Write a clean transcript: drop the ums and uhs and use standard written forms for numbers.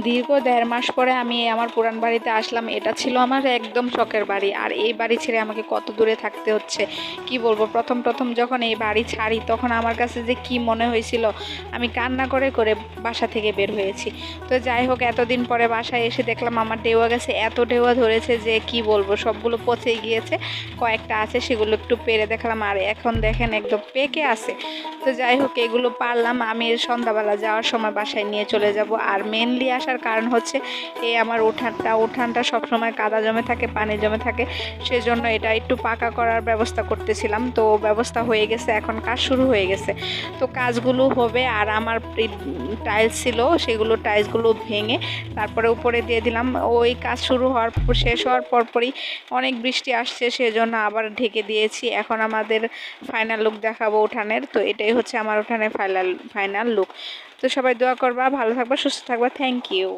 দীর্ঘ 1.5 মাস পরে আমি আমার পুরান বাড়িতে আসলাম। এটা ছিল আমার একদম শখের বাড়ি, আর এই বাড়ি ছেড়ে আমাকে কত দূরে থাকতে হচ্ছে কি বলবো। প্রথম প্রথম যখন এই বাড়ি ছাড়ি তখন আমার কাছে যে কি মনে হয়েছিল, আমি কান্না করে করে বাসা থেকে বের হয়েছি। তো যাই হোক, এতদিন পরে বাসায় এসে দেখলাম আমার ডেওয়া গাছে এত ডেওয়া ধরেছে যে কি বলবো, সবগুলো পচে গিয়েছে, কয়েকটা আছে সেগুলো একটু পেরে দেখলাম, আর এখন দেখেন একদম পেকে আছে। তো যাই হোক, এগুলো পারলাম আমি সন্ধ্যাবেলা যাওয়ার সময় বাসায় নিয়ে চলে যাব। আর মেনলি আসার কারণ হচ্ছে এই আমার উঠানটা সবসময় কাদা জমে থাকে, পানি জমে থাকে, সেজন্য এটা একটু পাকা করার ব্যবস্থা করতেছিলাম। তো ব্যবস্থা হয়ে গেছে, এখন কাজ শুরু হয়ে গেছে। তো কাজগুলো হবে, আর আমার টাইলস ছিল সেগুলো টাইলসগুলো ভেঙে তারপরে উপরে দিয়ে দিলাম। ওই কাজ শেষ হওয়ার পরপরই অনেক বৃষ্টি আসছে, সেজন্য আবার ঢেকে দিয়েছি। এখন আমাদের ফাইনাল লুক দেখাবো উঠানের। তো এটাই হচ্ছে আমার উঠানের ফাইনাল লুক। তো সবাই দোয়া করবা, ভালো থাকবা, সুস্থ থাকবা। Thank you.